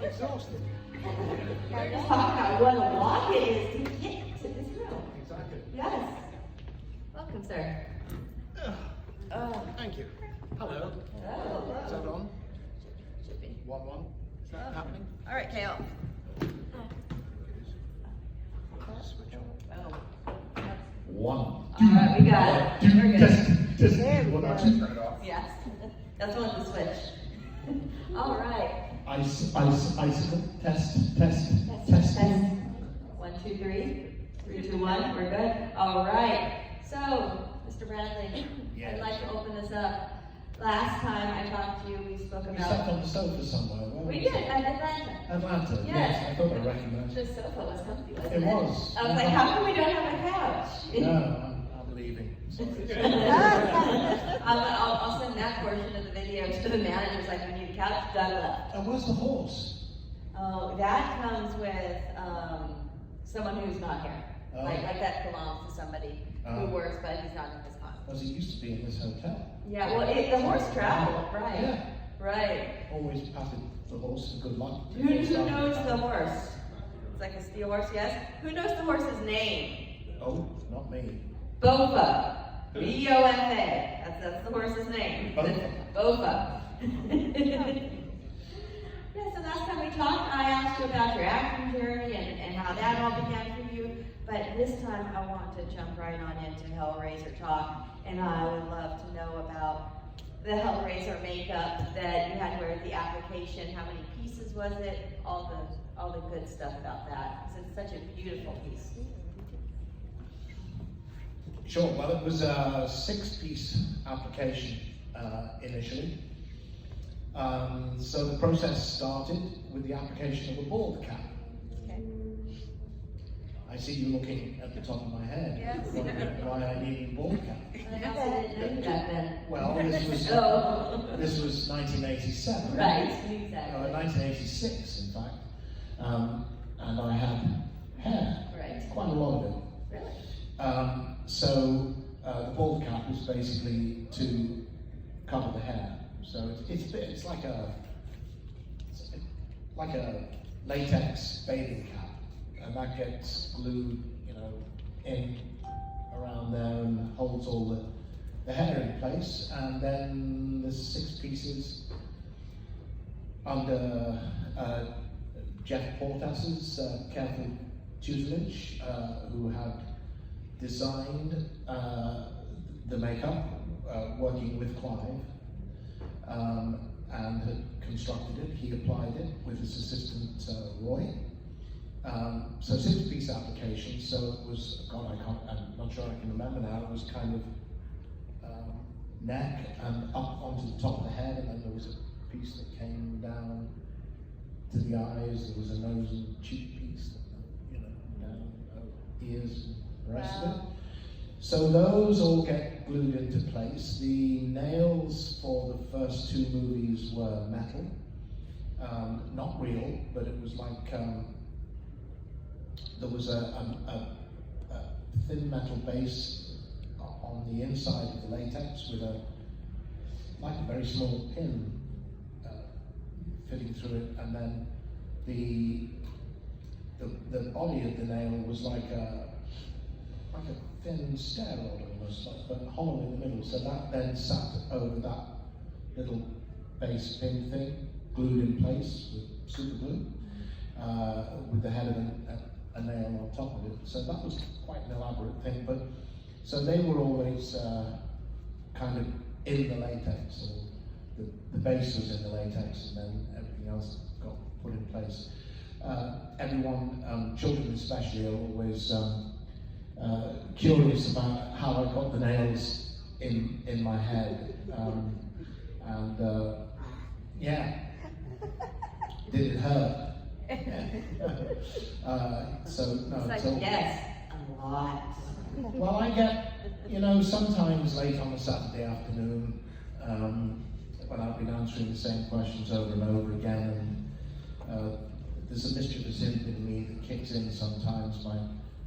exhausted. Talk about what a walk it is to get to this room. Exactly. Yes. Welcome, sir. Thank you. Hello. Hello. Is that on? Should be. 1-1. Is that happening? All right, Kale. Switch on. Oh. One. All right, we got it. We're good. Just There we one, go. two, turn it off. Yes. That's one to switch. All right. Icicle. Test. Test. 1, 2, 3. 3, 2, 1. We're good. All right. So, Mr. Bradley, Yes. I'd like to open this up. Last time I talked to you, we spoke We about. sat on the sofa somewhere. Where We was did it? at Atlanta. Atlanta. Yes. Yes. I thought I recognized The it. sofa was comfy, wasn't it? It was. I was like, how come we don't have a couch? No, I'm leaving. Sorry. I'll send that portion of the video to the managers, like, we need a couch, Doug left. And where's the horse? Oh, that comes with someone who's not here. Oh. Like that belongs to somebody who Oh. works, but he's not in this con. Because it used to be in this hotel. Yeah, well, the horse traveled, right? Yeah. Right. Always patted the horse for good luck. Who knows the horse? It's like a steel horse, yes? Who knows the horse's name? Oh, not me. Bofa. B-O-F-A. That's the horse's name. Bofa. Bofa. Yeah, so last time we talked, I asked you about your acting journey and how that all began for you. But this time I want to jump right on into Hellraiser talk. And I would love to know about the Hellraiser makeup that you had to wear at the application. How many pieces was it? All the good stuff about that. Because it's such a beautiful piece. Sure. Well, it was a 6-piece application initially. So the process started with the application of a bald cap. Okay. I see you looking at the top of my head. Yes. Wondering why I needed a bald cap. I also didn't know you back then. Well, this was Oh. this was 1987. Right, exactly. 1986, in fact. And I had hair. Right. Quite a lot of it. Really? So the bald cap is basically to cover the hair. So it's like a latex bathing cap, and that gets glued, in around there and holds all the hair in place. And then there's 6 pieces under Jeff Portas's careful tutelage, who had designed the makeup, working with Clive, and had constructed it. He applied it with his assistant Roy. So 6-piece application. So it was, I'm not sure I can remember now. It was kind of neck and up onto the top of the head, and then there was a piece that came down to the eyes. There was a nose and cheek piece, down ears and the rest of it. So those all get glued into place. The nails for the first 2 movies were metal, not real, but it was like there was a thin metal base on the inside of the latex with a very small pin fitting through it, and then the body of the nail was like a thin stair rod almost, but hollow in the middle. So that then sat over that little base pin thing, glued in place with super glue, with the head of a nail on top of it. So that was quite an elaborate thing. But so they were always kind of in the latex, or the base was in the latex, and then everything else got put in place. Everyone, children especially, are always curious about how I got the nails in my head, yeah, did it hurt? So no, It's like, yes, a lot. well, I get, sometimes late on a Saturday afternoon, when I've been answering the same questions over and over again, and there's a mischievous imp in me that kicks in sometimes.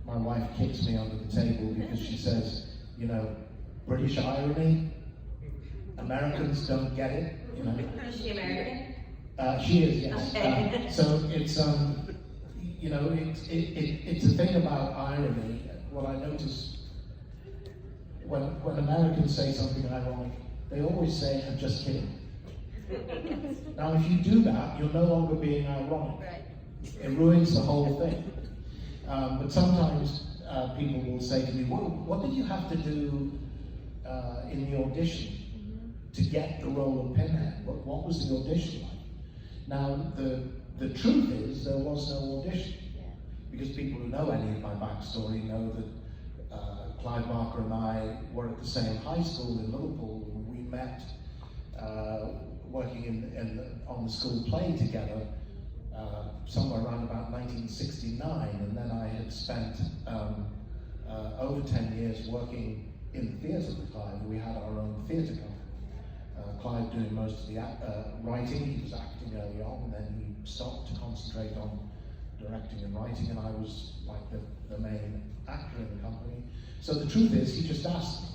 My wife kicks me under the table because she says, British irony, Americans don't get it, Is she American? She is, yes. Okay. So it's you know, it's a thing about irony. What I notice when Americans say something ironic, they always say, "I'm just kidding." Now, if you do that, you're no longer being ironic. Right. It ruins the whole thing. But sometimes people will say to me, "Well, what did you have to do in the audition to get the role of Pinhead? What was the audition like?" Now, the truth is there was no audition, because people who know any of my backstory know that Clive Barker and I were at the same high school in Liverpool. We met working on the school play together somewhere around about 1969, and then I had spent over 10 years working in the theatre with Clive. We had our own theatre company. Clive doing most of the writing. He was acting early on, and then he stopped to concentrate on directing and writing, and I was like the main actor in the company. So the truth is, he just asked me.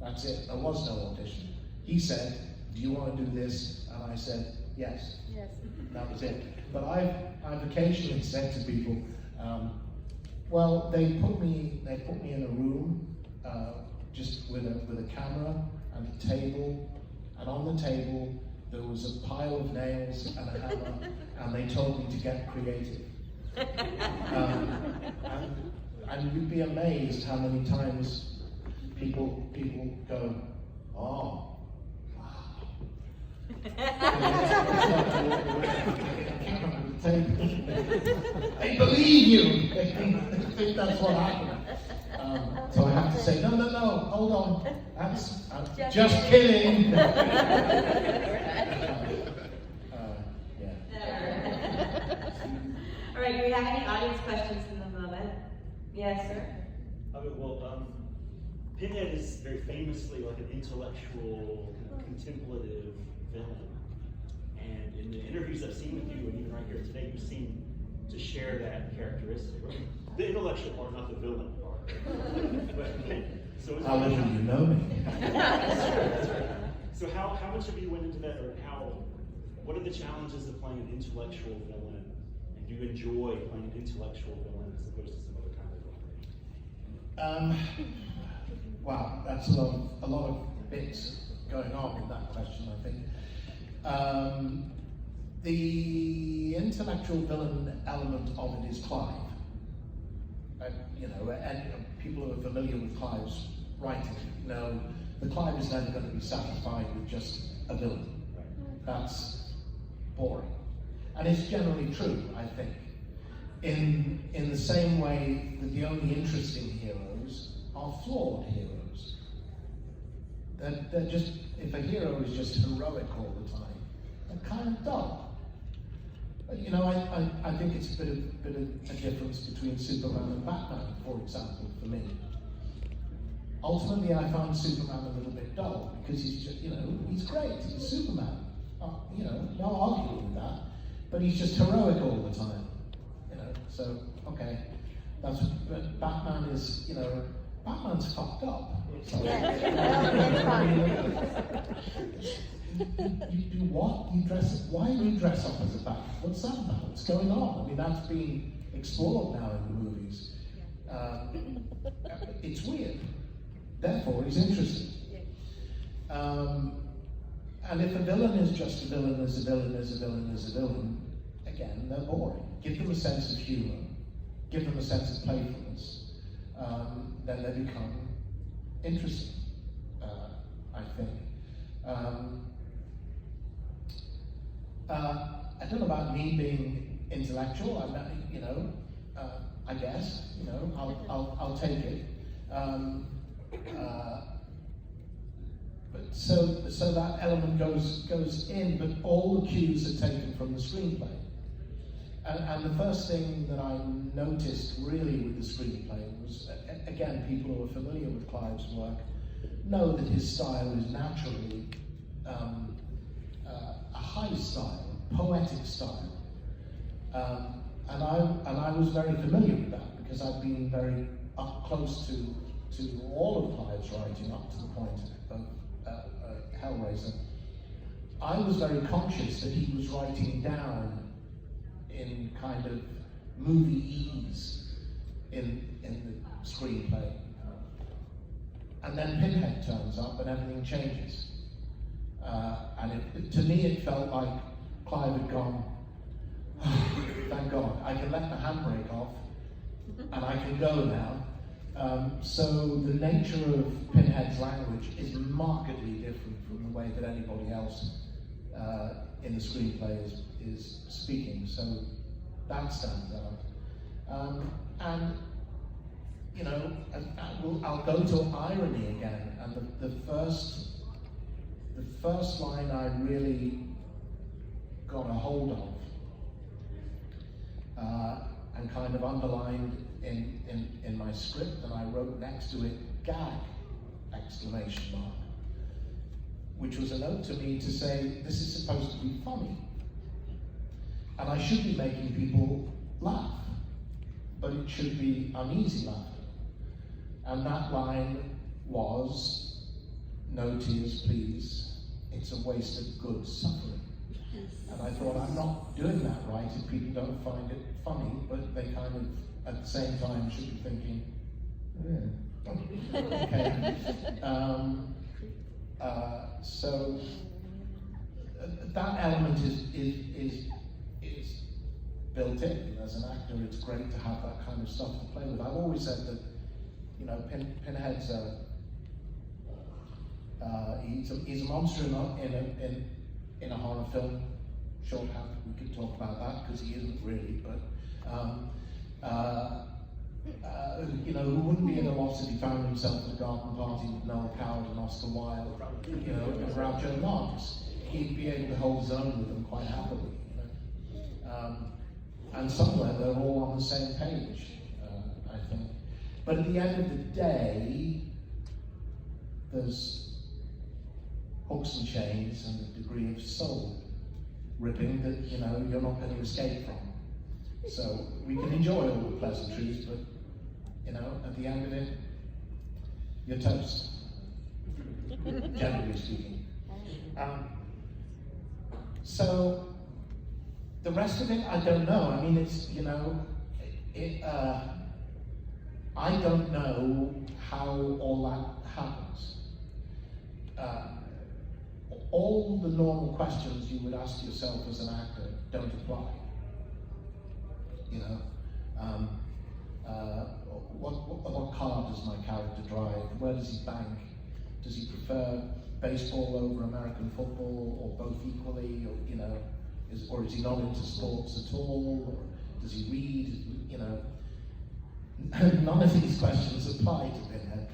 That's it. There was no audition. He said, "Do you want to do this?" And I said, "Yes." Yes. That was it. But I've occasionally said to people, well, they put me in a room just with a camera and a table, and on the table there was a pile of nails and a hammer, and they told me to get creative. And you'd be amazed how many times people go, "Oh, they believe you. They think that's what happened." So I have to say, no, hold on. That's just kidding. All right, do we have any audience questions in the moment? Yes, sir? Okay, well, Pinhead is very famously like an intellectual, contemplative villain. And in the interviews I've seen with you, and even right here today, you seem to share that characteristic. The intellectual part, not the villain part. So How little you know me. That's right. So how much of you went into that, or what are the challenges of playing an intellectual villain? And do you enjoy playing an intellectual villain as opposed to some other kind of villain? Wow, that's a lot of bits going on in that question, I think. The intellectual villain element of it is Clive. And people who are familiar with Clive's writing know that Clive is never going to be satisfied with just a villain. That's boring. And it's generally true, I think. In the same way that the only interesting heroes are flawed heroes. They're just, if a hero is just heroic all the time, they're kind of dull. You know, I think it's a bit of a difference between Superman and Batman, for example, for me. Ultimately, I found Superman a little bit dull, because he's just, he's great, he's Superman. No arguing with that, but he's just heroic all the time. So, okay, but Batman is, Batman's fucked up. So, you do what? Why do you dress up as a Batman? What's that about? What's going on? I mean, that's being explored now in the movies. It's weird. Therefore, it's interesting. And if a villain is just a villain, as a villain, as a villain, as a villain, again, they're boring. Give them a sense of humor. Give them a sense of playfulness. Then they become interesting, I think. I don't know about me being intellectual. I guess I'll take it. But so that element goes in, but all the cues are taken from the screenplay. And the first thing that I noticed really with the screenplay was, again, people who are familiar with Clive's work know that his style is naturally a high style, poetic style. And I was very familiar with that, because I've been very up close to all of Clive's writing up to the point of Hellraiser. I was very conscious that he was writing down in kind of movie-ese in the screenplay. And then Pinhead turns up and everything changes. And to me it felt like Clive had gone, oh, thank God, I can let the handbrake off and I can go now. So the nature of Pinhead's language is markedly different from the way that anybody else in the screenplay is speaking. So that stands out. And you know, I'll go to irony again. And the first line I really got a hold of and kind of underlined in my script, and I wrote next to it, gag, exclamation mark, which was a note to me to say, this is supposed to be funny. And I should be making people laugh, but it should be uneasy laughter. And that line was, no tears please, it's a waste of good suffering. And I thought, I'm not doing that right if people don't find it funny, but they kind of, at the same time, should be thinking, okay. So that element is built in. As an actor, it's great to have that kind of stuff to play with. I've always said that, you know, Pinhead's he's a monster in a horror film. Shorthand, we could talk about that because he isn't really, but you know, who wouldn't be at a loss if he found himself at a garden party with Noel Coward and Oscar Wilde, you know, and Groucho Marx? He'd be able to hold his own with them quite happily, you know. And somewhere they're all on the same page, I think. But at the end of the day, there's hooks and chains and a degree of soul ripping that, you know, you're not going to escape from. So we can enjoy all the pleasantries, but, you know, at the end of it, you're toast, generally speaking. So the rest of it, I don't know. I mean, it's, you know, I don't know how all that happens. All the normal questions you would ask yourself as an actor don't apply. You know, what car does my character drive? Where does he bank? Does he prefer baseball over American football, or both equally? Or, you know, or is he not into sports at all? Or does he read? You know, none of these questions apply to Pinhead.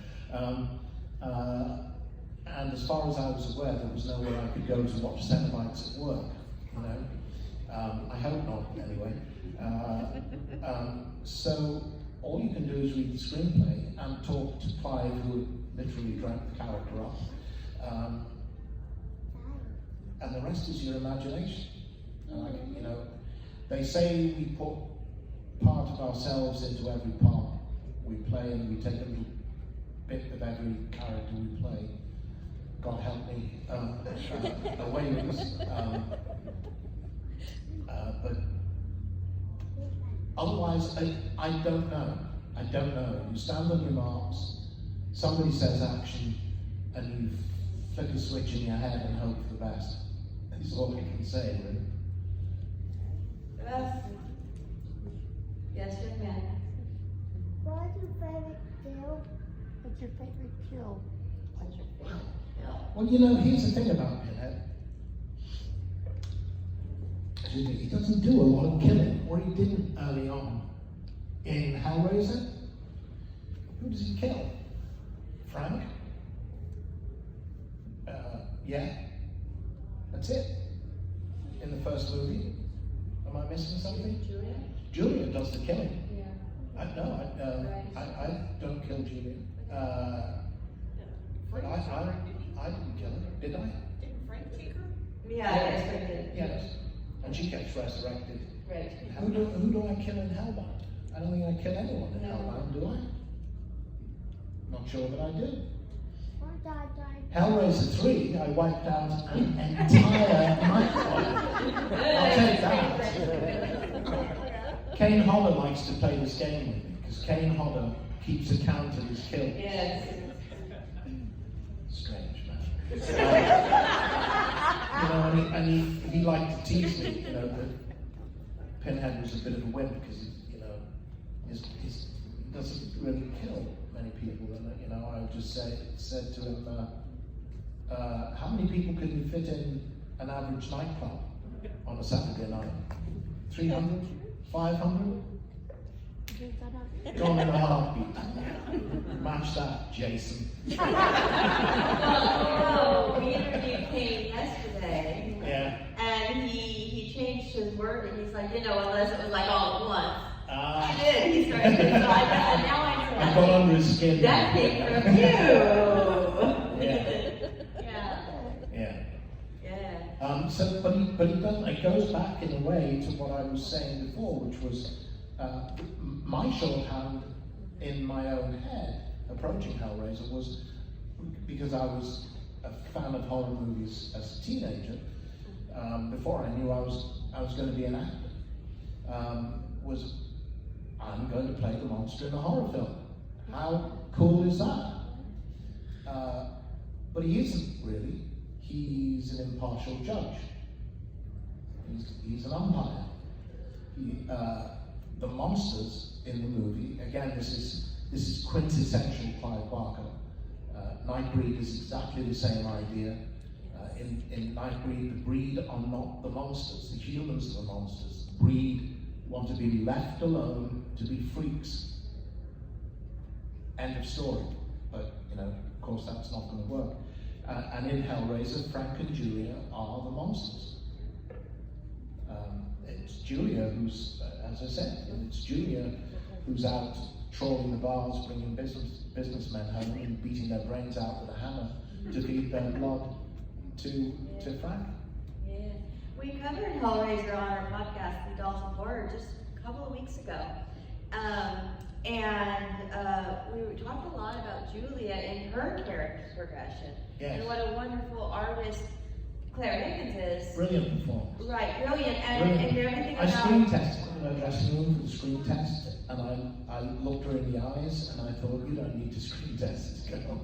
And as far as I was aware, there was nowhere I could go to watch Cenobites at work, you know. I hope not, anyway. So all you can do is read the screenplay and talk to Clive, who literally drank the character up. And the rest is your imagination. And you know, they say we put part of ourselves into every part we play, and we take a little bit of every character we play. God help me, away with us. But otherwise, I don't know. I don't know. You stand on your marks, somebody says action, and you flick a switch in your head and hope for the best. That's all I can say, really. Yes, young man. What's your favorite kill? What's your favorite kill? What's your favorite kill? Well, you know, here's the thing about Pinhead. He doesn't do a lot of killing, or he didn't early on. In Hellraiser, who does he kill? Frank? Yeah. That's it. In the first movie. Am I missing something? Julia? Julia does the killing. Yeah. I don't kill Julia. But I didn't kill her, did I? Didn't Frank take her? Yeah, I expected. Yes. And she gets resurrected. Right. Who do I kill in Hellbound? I don't think I kill anyone in No. Hellbound, do I? Not sure that I do. What's Hellraiser 3, I wiped out an entire nightclub. I'll take that. Kane Hodder likes to play this game with me, because Kane Hodder keeps account of his kills. Yes. Strange man. And he liked to tease me, that Pinhead was a bit of a wimp because he doesn't really kill many people. And I would just said to him, how many people could you fit in an average nightclub on a Saturday night? 300? 500? Gone in a heartbeat. Match that, Jason. Well, we interviewed Kane yesterday. Yeah. And he changed his word, and he's like, unless it was like all at once. Ah. He did. He started to now I I got under his skin. that came from you. Yeah. Yeah. But he doesn't. It goes back in a way to what I was saying before, which was my shorthand in my own head approaching Hellraiser was because I was a fan of horror movies as a teenager. Before I knew I was going to be an actor, I'm going to play the monster in a horror film. How cool is that? But he isn't really. He's an impartial judge. He's an umpire. The monsters in the movie, again, this is quintessential Clive Barker. Nightbreed is exactly the same idea. In Nightbreed, the breed are not the monsters. The humans are the monsters. The breed want to be left alone to be freaks. End of story. But, of course, that's not going to work. And in Hellraiser, Frank and Julia are the monsters. It's Julia who's, as I said, it's Julia who's out trawling the bars, bringing businessmen home and beating their brains out with a hammer to feed their blood to Frank. Yeah. We covered Hellraiser on our podcast, The Dolls of Horror, just a couple of weeks ago. We talked a lot about Julia and her character progression. Yes. And what a wonderful artist Claire Higgins is. Brilliant performance. Right, brilliant. And everything I about... screen tested in her dressing room for the screen test, and I looked her in the eyes, and I thought, you don't need to screen test this girl.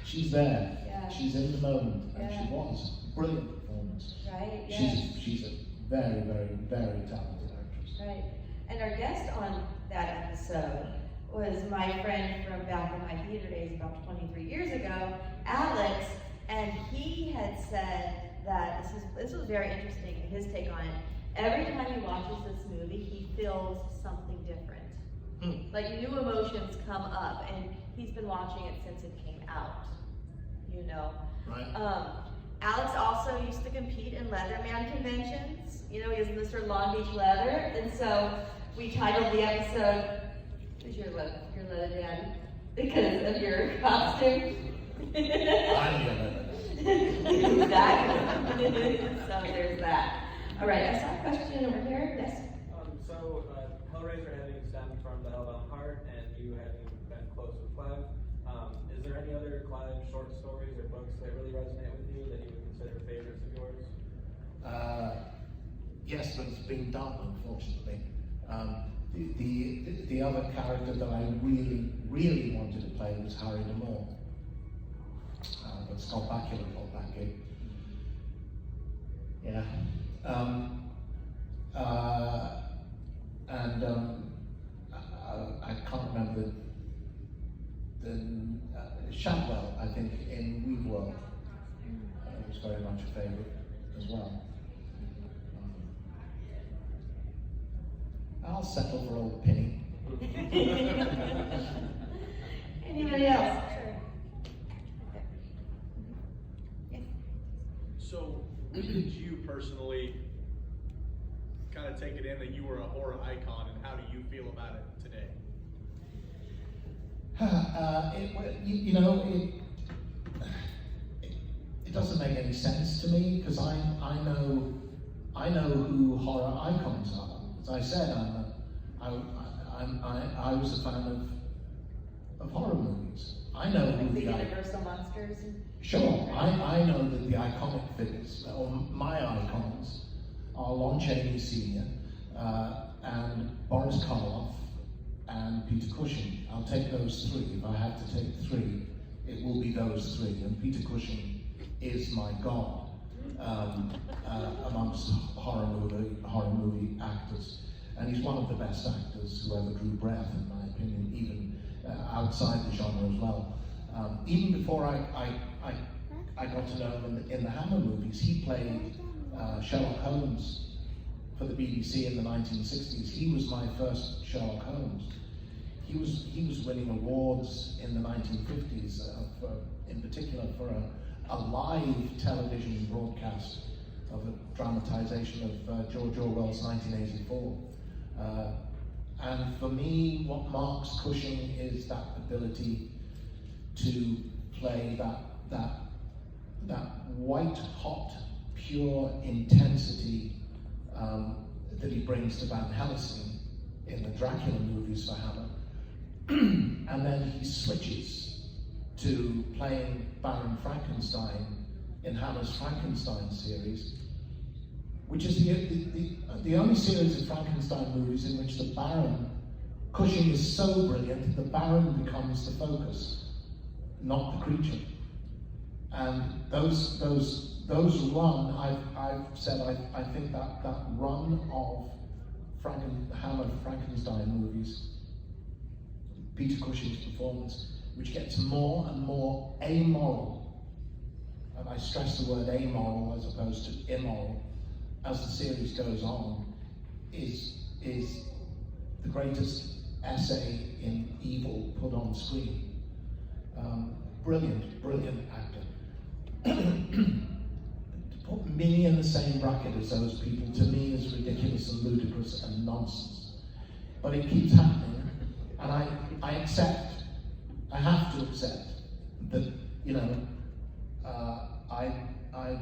She's there. Yeah. She's in the moment, and Yeah. she was. Brilliant performance. Right, yeah. She's a very, very, very talented actress. Right. And our guest on that episode was my friend from back in my theater days about 23 years ago, Alex, and he had said that this was very interesting, his take on it. Every time he watches this movie, he feels something different. Like new emotions come up, and he's been watching it since it came out. Right. Alex also used to compete in Leatherman conventions. He was Mr. Long Beach Leather, and so we titled the episode, "Who's your leather daddy?" Because of your costume. I'm your leather. Exactly. So there's that. All right, I saw a question over here. Yes. Hellraiser having stemmed from the Hellbound Heart, and you having been close with Clive, is there any other Clive short stories or books that really resonate with you that you would consider favorites of yours? Yes, but it's been done, unfortunately. The other character that I really, really wanted to play was Harry D'Amour. But Scott Bakula got that gig. Yeah. I can't remember the Shadwell, I think, in Weave World. Was very much a favourite as well. I'll settle for old Penny. Anybody else? So, when did you personally kind of take it in that you were a horror icon, and how do you feel about it today? It doesn't make any sense to me because I know who horror icons are. As I said, I was a fan of horror movies. I know Like who the the Universal Monsters? Sure, I know that the iconic figures, or my icons, are Lon Chaney Sr., and Boris Karloff, and Peter Cushing. I'll take those three. If I have to take three, it will be those three. And Peter Cushing is my god amongst horror movie actors. And he's one of the best actors who ever drew breath, in my opinion, even outside the genre as well. Even before I got to know him in the Hammer movies, he played Sherlock Holmes for the BBC in the 1960s. He was my first Sherlock Holmes. He was winning awards in the 1950s, in particular for a live television broadcast of a dramatization of George Orwell's 1984. And for me, what marks Cushing is that ability to play that white hot, pure intensity that he brings to Van Helsing in the Dracula movies for Hammer. And then he switches to playing Baron Frankenstein in Hammer's Frankenstein series, which is the only series of Frankenstein movies in which the Baron, Cushing is so brilliant, the Baron becomes the focus, not the creature. And those run, I've said, I think that run of Hammer Frankenstein movies, Peter Cushing's performance, which gets more and more amoral, and I stress the word amoral as opposed to immoral, as the series goes on, is the greatest essay in evil put on screen. Brilliant actor. To put me in the same bracket as those people, to me, is ridiculous and ludicrous and nonsense. But it keeps happening, and I accept, I have to accept that, I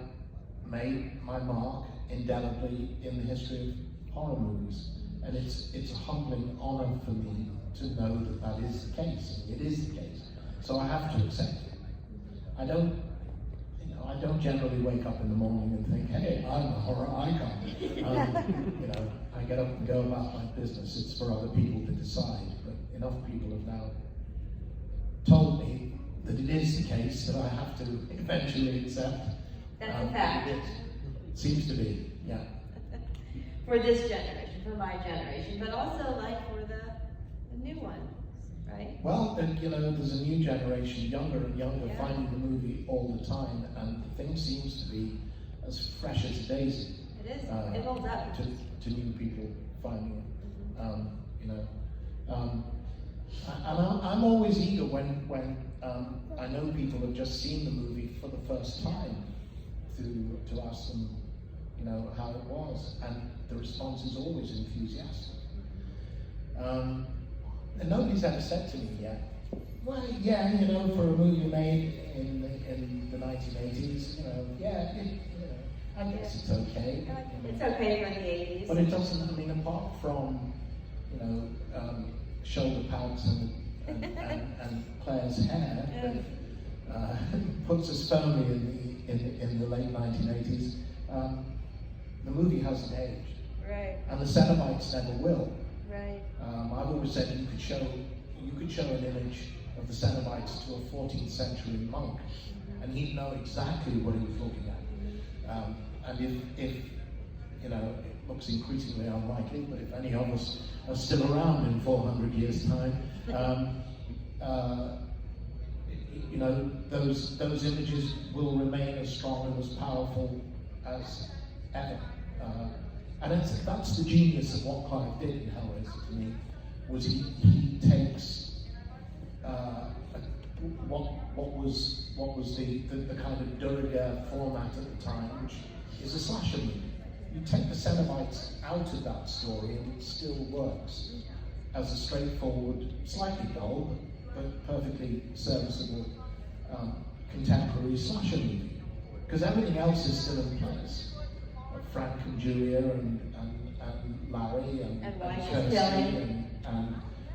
made my mark indelibly in the history of horror movies. And it's a humbling honor for me to know that that is the case. It is the case. So I have to accept it. I don't generally wake up in the morning and think, hey, I'm a horror icon. I get up and go about my business. It's for other people to decide. But enough people have now told me that it is the case that I have to eventually accept. That's a fact. It seems to be, yeah. For this generation, for my generation, but also like for the new ones, right? Well, there's a new generation, younger and younger, Yeah. finding the movie all the time, and the thing seems to be as fresh as a daisy. It is. It holds up. To new people finding it. I'm always eager when I know people have just seen the movie for the first time to ask them, how it was, and the response is always enthusiastic. And nobody's ever said to me yet, well, yeah, for a movie made in the 1980s, I guess it's okay. It's okay for the 80s. But it doesn't, apart from, shoulder pads and Claire's hair that puts us firmly in the late 1980s, the movie hasn't aged. Right. And the Cenobites never will. Right. I've always said you could show an image of the Cenobites to a 14th century monk, and he'd know exactly what he was looking at. And if it looks increasingly unlikely, but if any of us are still around in 400 years' time, those images will remain as strong and as powerful as ever. And that's the genius of what Clive did in Hellraiser to me, was he takes what was the kind of de rigueur format at the time, which is a slasher movie. You take the Cenobites out of that story and it still works as a straightforward, slightly dull, but perfectly serviceable contemporary slasher movie. Because everything else is still in place. Frank and Julia and Larry and Why she's Kirsty killing. and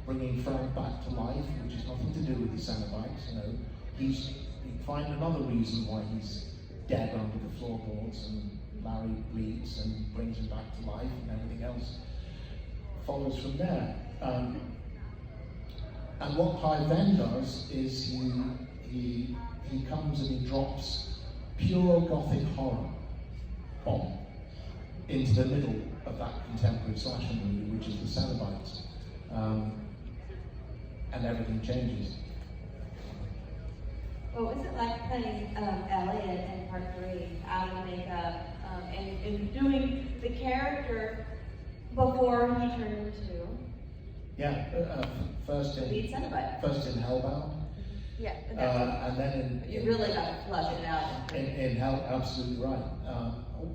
bringing Frank back to life, which has nothing to do with the Cenobites. You know, he find another reason why he's dead under the floorboards, and Larry bleeds and brings him back to life, and everything else follows from there. And what Clive then does is he comes and he drops pure Gothic horror bomb into the middle of that contemporary slasher movie, which is the Cenobites, and everything changes. What was it like playing Elliot in Part 3, out of makeup, and doing the character before he turned into First lead in Cenobite? Hellbound, Yeah, and then you really got to flush it out. in Hell, absolutely right.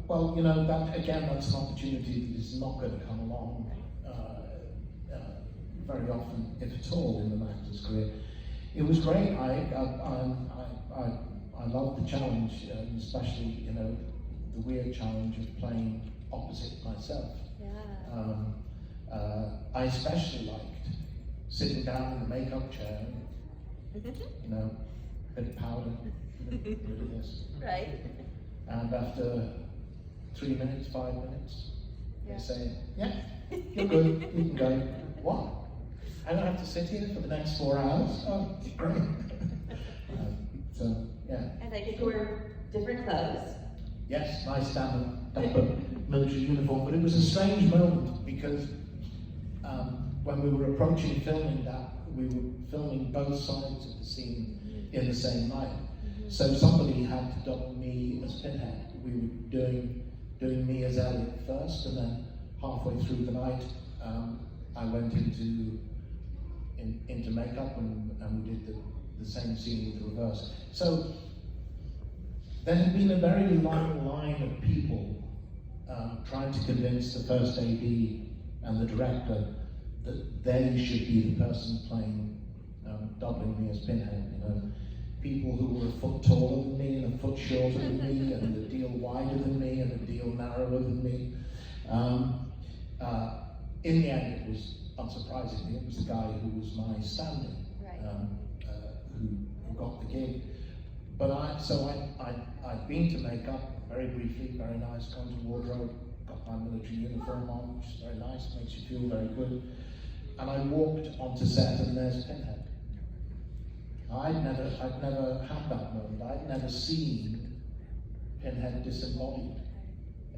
Well, you know, that again, that's an opportunity that is not going to come along very often, if at all, in an actor's career. It was great. I loved the challenge, and especially, you know, the weird challenge of playing opposite myself. Yeah. I especially liked sitting down in the makeup chair, you know, bit of powder, bit of this. Right. And after 3 minutes, 5 minutes, Yeah. they say, yeah, you're good, you can go. What? I don't have to sit here for the next 4 hours? Oh, great. So, yeah. And they get to wear different clothes. Yes, nice dapper military uniform, but it was a strange moment because when we were approaching filming that, we were filming both sides of the scene in the same night. So somebody had to double me as Pinhead. We were doing me as Elliot first, and then halfway through the night, I went into makeup and we did the same scene with the reverse. So there had been a very long line of people trying to convince the first AD and the director that they should be the person playing, doubling me as Pinhead. You know, people who were a foot taller than me and a foot shorter than me, and a deal wider than me and a deal narrower than me. In the end, it was, unsurprisingly, it was the guy who was my stand-in, Right. who got the gig. But I'd been to makeup very briefly, very nice, gone to wardrobe, got my military uniform on, which is very nice, makes you feel very good. And I walked onto set and there's Pinhead. I'd never had that moment. I'd never seen Pinhead disembodied,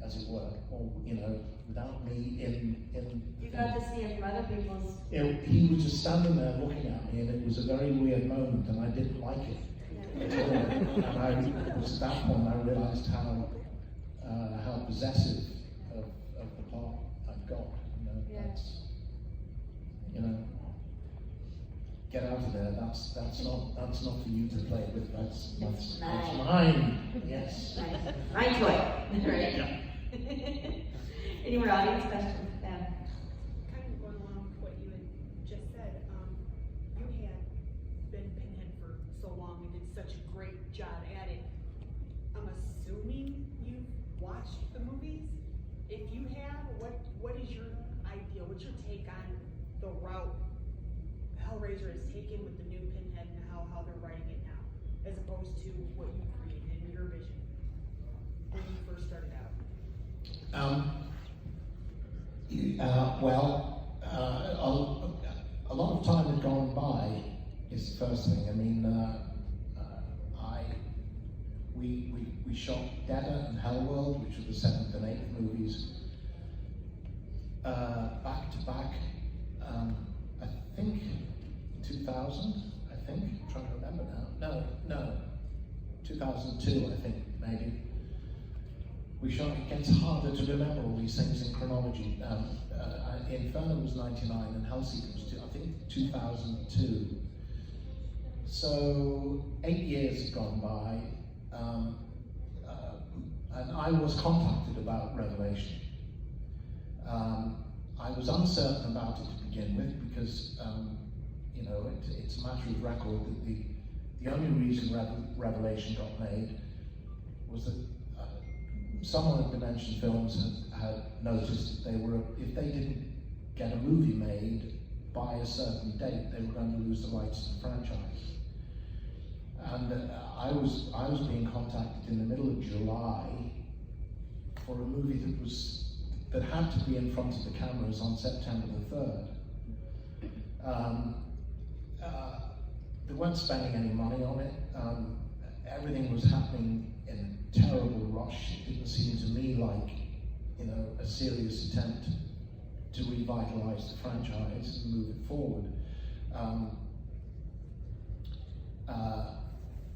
as it were, or, you know, without me in. You got to see him from other people's. He was just standing there looking at me, and it was a very weird moment, and I didn't like it. And it was at that point I realised how possessive of the part I'd got. You know, Yeah. that's, you know, get out of there. That's not for you to play with. That's mine. Yes. Nice. My toy, right? Yeah. Any more audience questions? Kind of going along with what you had just said, you had been Pinhead for so long and did such a great job at it. I'm assuming you've watched the movies. If you have, what is your idea? What's your take on the route Hellraiser has taken with the new Pinhead and how they're writing it now, as opposed to what you created in your vision when you first started out? A lot of time had gone by, is the first thing. I mean, we shot Deader and Hellworld, which were the 7th and 8th movies, back to back. I think 2000. I'm trying to remember now. No, 2002. I think maybe. We shot. It gets harder to remember all these things in chronology. Inferno was 99 and Hellseeker was 2002. So 8 years had gone by, and I was contacted about Revelation. I was uncertain about it to begin with because, you know, it's a matter of record that the only reason Revelation got made was that someone at Dimension Films had noticed that if they didn't get a movie made by a certain date, they were going to lose the rights to the franchise. And I was being contacted in the middle of July for a movie that had to be in front of the cameras on September the 3rd. They weren't spending any money on it. Everything was happening in a terrible rush. It didn't seem to me like, a serious attempt to revitalize the franchise and move it forward.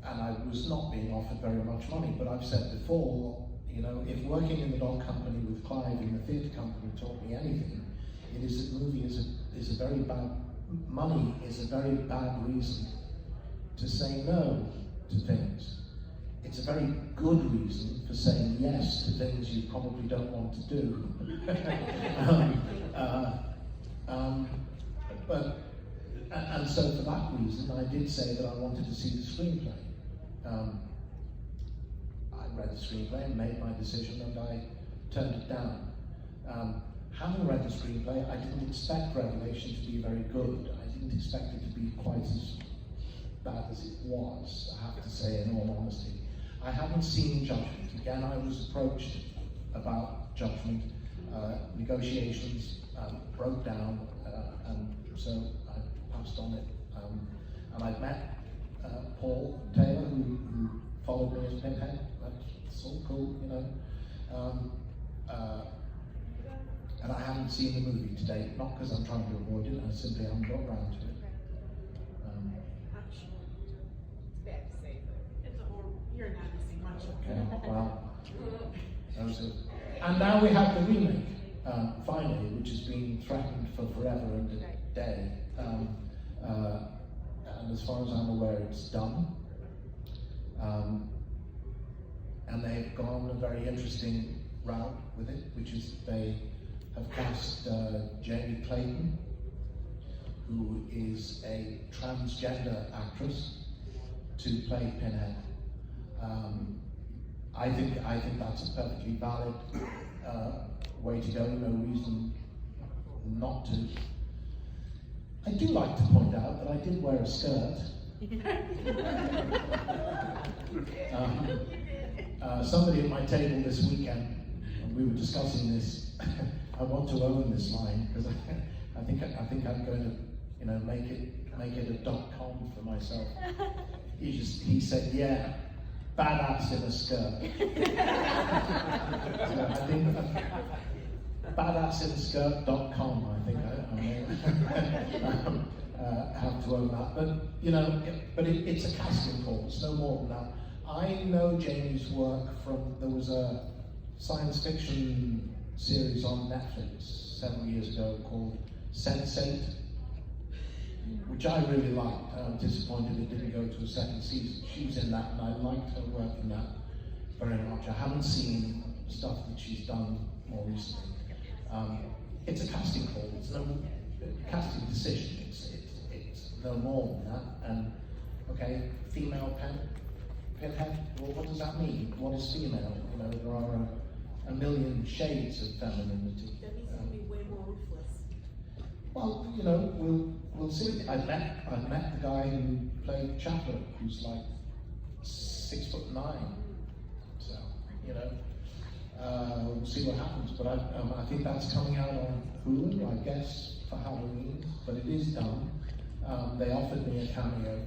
And I was not being offered very much money, but I've said before, if working in the dog company with Clive in the theatre company taught me anything, it is that money is a very bad reason to say no to things. It's a very good reason for saying yes to things you probably don't want to do. And so for that reason, I did say that I wanted to see the screenplay. I read the screenplay and made my decision, and I turned it down. Having read the screenplay, I didn't expect Revelation to be very good. I didn't expect it to be quite as bad as it was, I have to say, in all honesty. I haven't seen Judgment. Again, I was approached about Judgment. Negotiations broke down, and so I passed on it. And I've met Paul Taylor, who followed me as Pinhead. That's all cool, and I haven't seen the movie to date, not because I'm trying to avoid it, I simply haven't got around to it. I'm sure. It's bad to say, but it's a horror. You're not missing much. Okay, well, that was it. And now we have the remake, finally, which has been threatened for forever and a day. And as far as I'm aware, it's done. And they've gone a very interesting route with it, which is they have cast Jamie Clayton, who is a transgender actress, to play Pinhead. I think that's a perfectly valid way to go. No reason not to. I do like to point out that I did wear a skirt. Somebody at my table this weekend, and we were discussing this. I want to own this line because I think I'm going to, make it a .com for myself. He said, yeah, badass in a skirt. So I think badassinskirt.com. I think I may have to own that. But it's a casting call. It's no more than that. I know Jamie's work from, there was a science fiction series on Netflix several years ago called Sense8, which I really liked. I'm disappointed it didn't go to a second season. She was in that, and I liked her work in that very much. I haven't seen stuff that she's done more recently. It's a casting call. It's no casting decision. It's no more than that. And okay, female Pinhead. Well, what does that mean? What is female? There are a million shades of femininity. That means it's be way more ruthless. Well, we'll see. I met the guy who played Chapter, who's like 6'9". So, we'll see what happens. But I think that's coming out on Hulu, I guess, for Halloween. But it is done. They offered me a cameo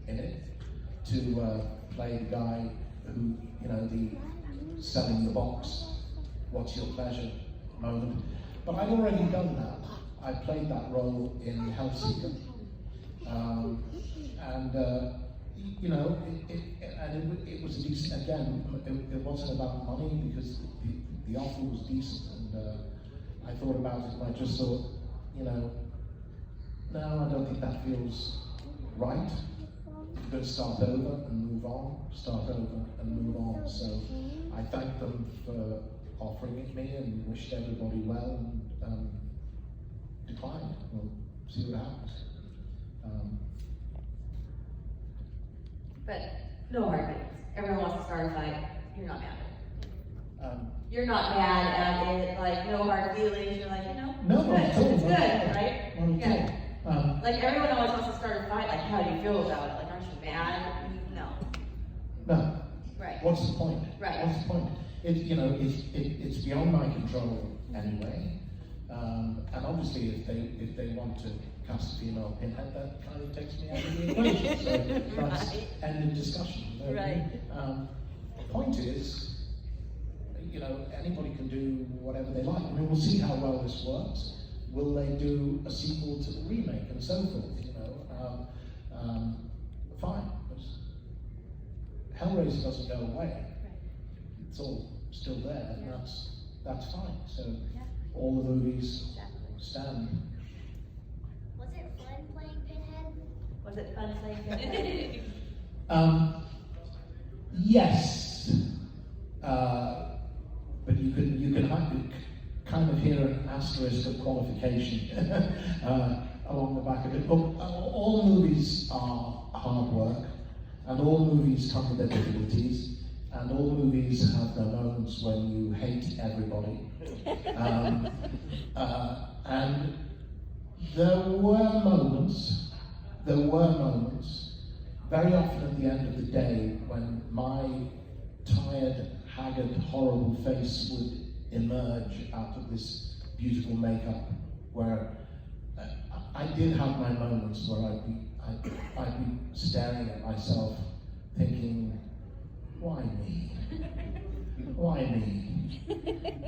in it to play the guy who, the selling the box, what's your pleasure moment. But I've already done that. I played that role in Hellseeker. It was a decent, again, it wasn't about money because the offer was decent, and I thought about it and I just thought, no, I don't think that feels right. You're going to start over and move on, start over and move on. So I thanked them for offering it me and wished everybody well and declined. We'll see what happens. But no hard feelings. Everyone wants to start a fight. You're not mad at it. You're not mad at it, like no hard feelings. You're like, No, it's good. not at all. It's good, right? Not at Yeah. all. Like everyone always wants to start a fight, like how do you feel about it? Like aren't you mad? No. No. Right. What's the point? Right. What's the point? It's beyond my control anyway. And obviously, if they want to cast a female pinhead, that kind of takes me out of the equation. So that's end of discussion. Right. The point is, anybody can do whatever they like. I mean, we'll see how well this works. Will they do a sequel to the remake and so forth? Fine. Hellraiser doesn't go away. It's all still there, and that's fine. So all the movies stand. Was it fun playing Pinhead? Was it fun playing Pinhead? Yes, but you can kind of hear an asterisk of qualification along the back of it. Look, all movies are hard work, and all movies come with their difficulties, and all movies have their moments when you hate everybody. And there were moments, very often at the end of the day, when my tired, haggard, horrible face would emerge out of this beautiful makeup, where I did have my moments where I'd be staring at myself, thinking, why me? Why me?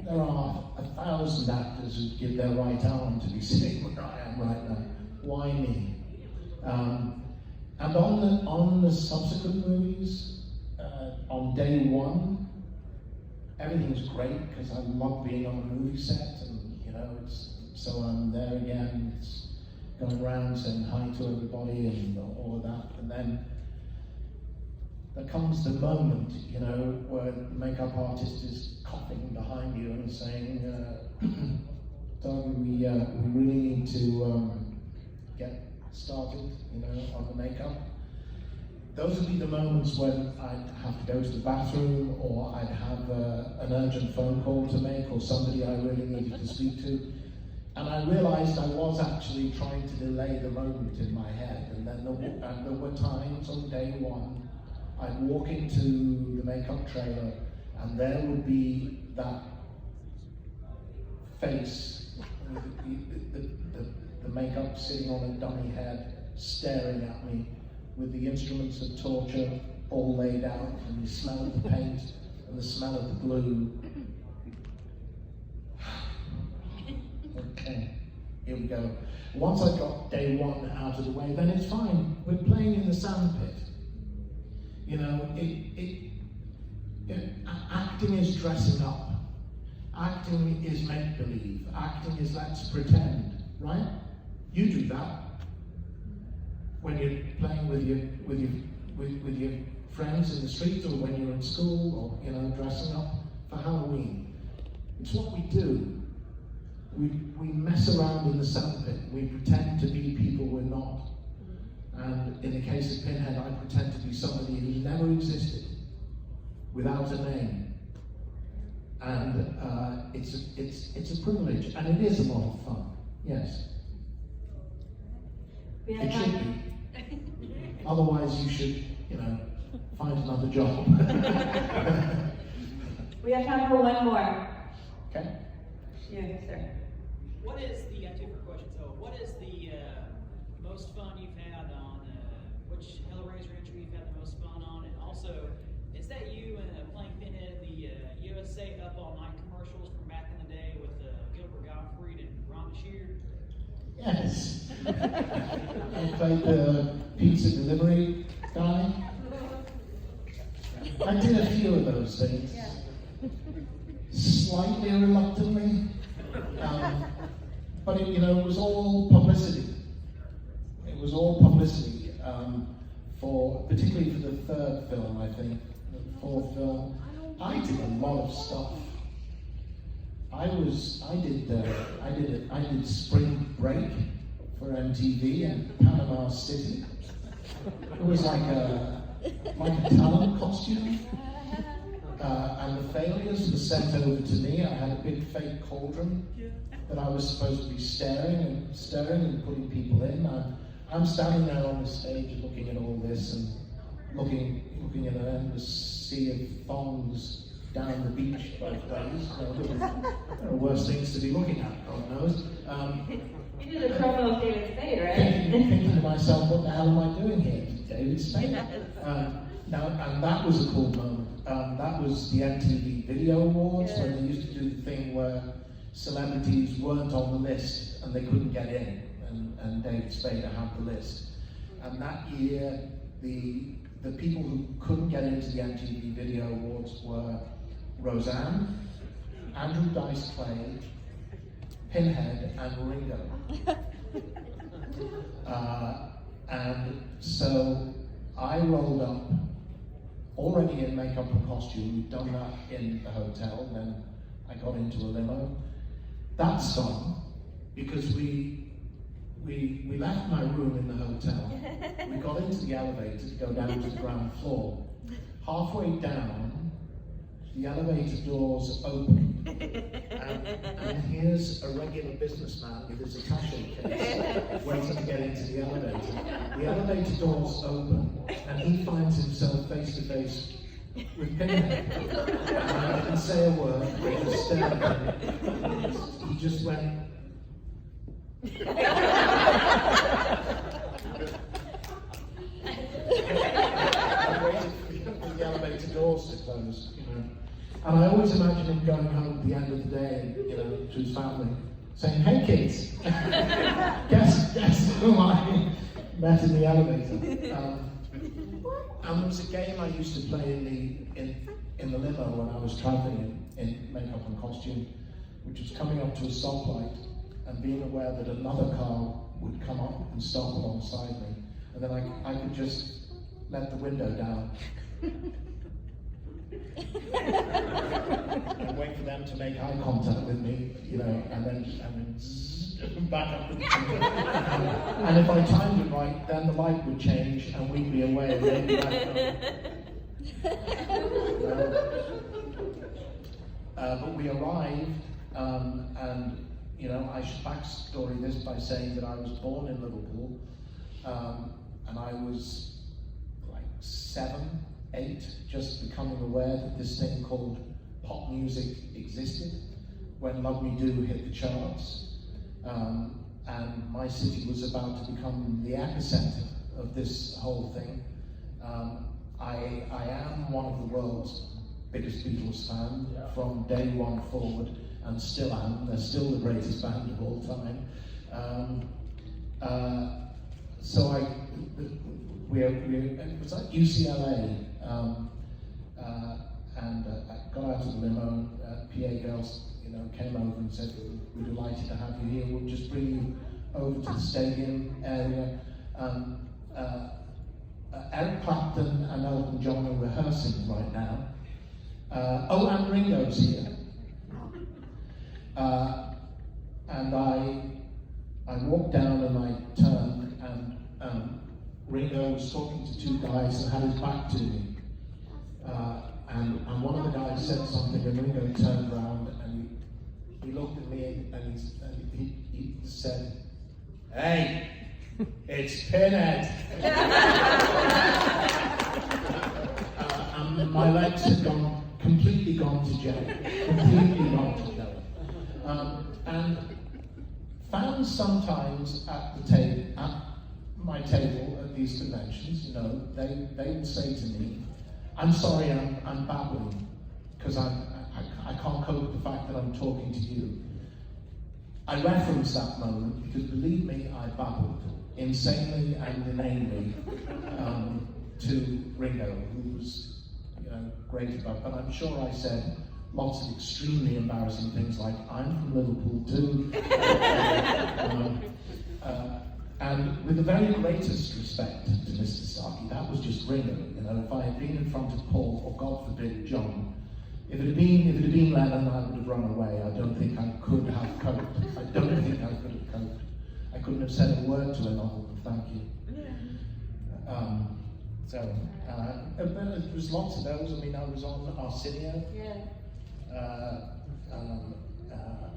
There are 1,000 actors who give their right arm to be sitting where I am right now. Why me? And on the subsequent movies, on day one, everything's great because I love being on a movie set, and so I'm there again, it's going around saying hi to everybody and all of that, and then there comes the moment, where the makeup artist is coughing behind you and saying, Doug, we really need to get started, on the makeup. Those would be the moments when I'd have to go to the bathroom, or I'd have an urgent phone call to make, or somebody I really needed to speak to. And I realized I was actually trying to delay the moment in my head. And then there were times on day one, I'd walk into the makeup trailer, and there would be that face, the makeup sitting on a dummy head, staring at me, with the instruments of torture all laid out, and the smell of the paint, and the smell of the glue. Okay, here we go. Once I got day one out of the way, then it's fine. We're playing in the sandpit. Acting is dressing up. Acting is make-believe. Acting is let's pretend, right? You do that when you're playing with your friends in the street, or when you're in school, or dressing up for Halloween. It's what we do. We mess around in the sandpit. We pretend to be people we're not. And in the case of Pinhead, I pretend to be somebody who never existed, without a name. And it's a privilege, and it is a lot of fun. Yes. It should be. Otherwise, you should, find another job. We have time for one more. Okay. Yes, sir. What is the, I have two more questions. So, what is the most fun you've had on, which Hellraiser entry you've had the most fun on? And also, is that you playing Pinhead in the USA Up All Night commercials from back in the day with Gilbert Gottfried and Ron Shear? Yes. I played the pizza delivery guy. I did a few of those things. Yeah. Slightly reluctantly. But it was all publicity. It was all publicity, particularly for the third film, I think, the fourth film. I did a lot of stuff. I did Spring Break for MTV in Panama City. It was like a talent costume. And the failures were sent over to me. I had a big fake cauldron that I was supposed to be staring and putting people in. I'm standing there on the stage looking at all this and looking at an endless sea of thongs down the beach both ways. There are worse things to be looking at, God knows. You did a promo of David Spade, right? Thinking to myself, what the hell am I doing here? David Spade. Now, and that was a cool moment. That was the MTV Video Awards, when they used to do the thing where celebrities weren't on the list and they couldn't get in, and David Spade had the list. And that year, the people who couldn't get into the MTV Video Awards were Roseanne, Andrew Dice Clay, Pinhead, and Ringo. And so I rolled up, already in makeup and costume. We'd done that in the hotel, and then I got into a limo. That's fun, because we left my room in the hotel. We got into the elevator to go down to the ground floor. Halfway down, the elevator doors open, and here's a regular businessman with his attaché case waiting to get into the elevator. The elevator doors open, and he finds himself face to face with Pinhead. And I didn't say a word, I just stared at him. He just went. I waited for the elevator doors to close, you know. And I always imagine him going home at the end of the day, you know, to his family, saying, "Hey kids, guess who I met in the elevator?" And there was a game I used to play in the limo when I was traveling in makeup and costume, which was coming up to a stoplight and being aware that another car would come up and stop alongside me, and then I could just let the window down and wait for them to make eye contact with me, you know, and then zzz, back up. And if I timed it right, then the light would change and we'd be away and they'd be back up. But we arrived, and you know, I should backstory this by saying that I was born in Liverpool, and I was like 7, 8, just becoming aware that this thing called pop music existed when Love Me Do hit the charts. And my city was about to become the epicenter of this whole thing. I am one of the world's biggest Beatles fan from day one forward, and still am. They're still the greatest band of all time. So it was at UCLA, and I got out of the limo. PA girls, you know, came over and said, "We're delighted to have you here. We'll just bring you over to the stadium area." Eric Clapton and Elton John are rehearsing right now. And Ringo's here. And I walked down and I turned, and Ringo was talking to 2 guys and had his back to me. And one of the guys said something, and Ringo turned around and he looked at me and he said, "Hey, it's Pinhead." And my legs had completely gone to jail. Completely gone to jail. And fans sometimes at my table at these conventions, you know, they will say to me, "I'm sorry, I'm babbling, because I can't cope with the fact that I'm talking to you." I reference that moment because, believe me, I babbled insanely and inanely to Ringo, who was, you know, great about. And I'm sure I said lots of extremely embarrassing things like, "I'm from Liverpool too." And with the very greatest respect to Mr. Starkey, that was just Ringo. You know, if I had been in front of Paul, or God forbid, John, if it had been Lennon, I would have run away. I don't think I could have coped. I don't think I could have coped. I couldn't have said a word to him other than "thank you." But there was lots of those. I mean, I was on Arsenio. Yeah.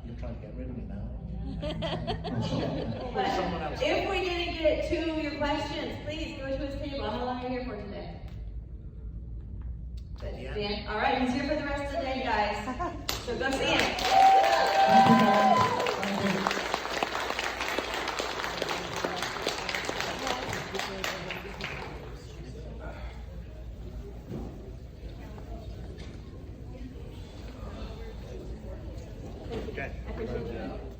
You're trying to get rid of me now. I'm sorry. But Someone else. if we didn't get to your questions, please go to his table. How long are you here for today? Good. Yeah. Dan? All right, he's here for the rest of the day, guys. So go see him. Thank you, guys. Thank you. Okay. I appreciate you.